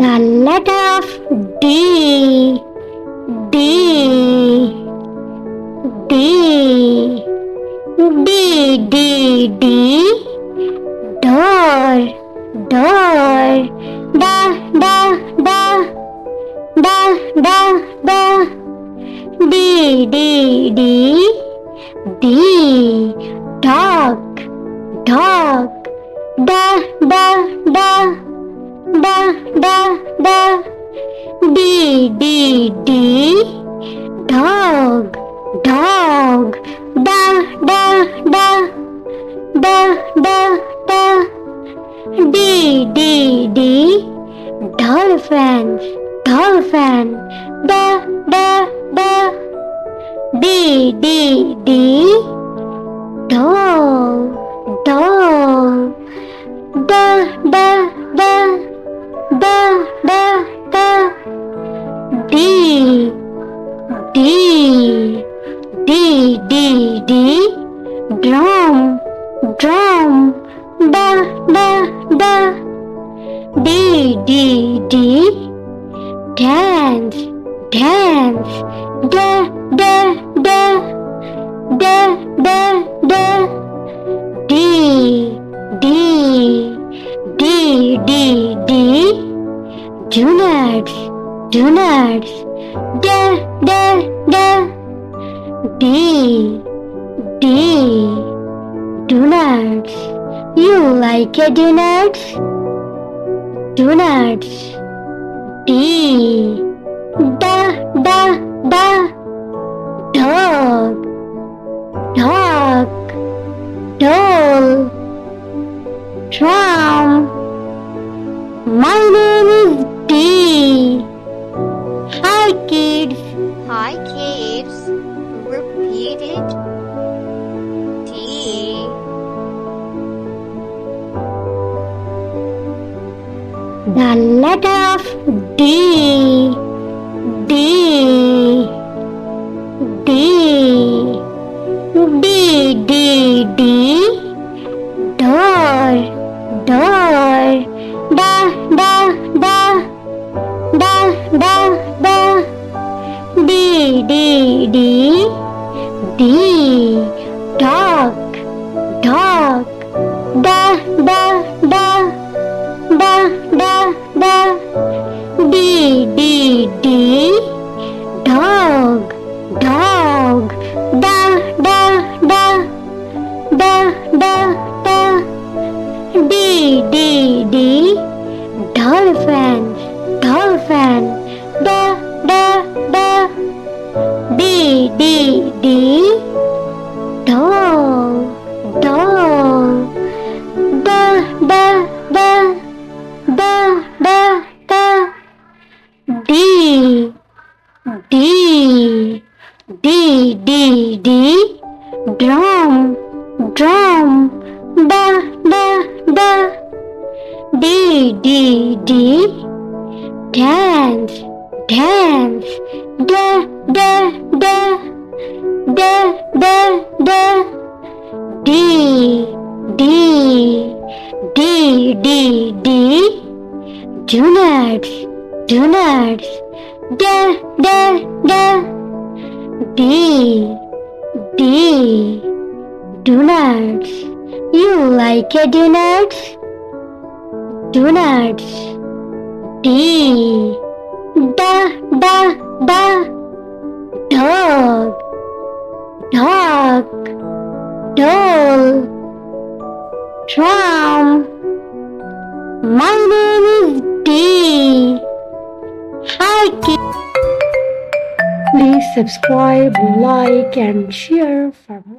The letter of D. D. D. D. Door. Door. Da. D. Dog. Dog. Da. D. Dog. Dog. Da. D. Dolphin. Dolphin. Da. D. Doll. Doll. Da. D. Drum. Drum. Da. D. Dance. Dance. Da. D. Donuts. Donuts. Da. D. Donuts. You like a donuts? Donuts. D. Da. Dog. Dog. Doll. Drum. My name is D. Hi kids. Hi kids. Repeat it. D. The letter of D. D. Door. Door. D. Dog. Dog. D. Dog. Dog. D. Dolphin. Dolphin. D. Doll. Doll. D. Drum. Drum. D. Dance. Dance. D. Donuts. Donuts. D. Donuts. You like a donuts? Donuts. D. Dog. Dog. Doll. Drum. My name is D. Hi kids. Please subscribe, like and share for more.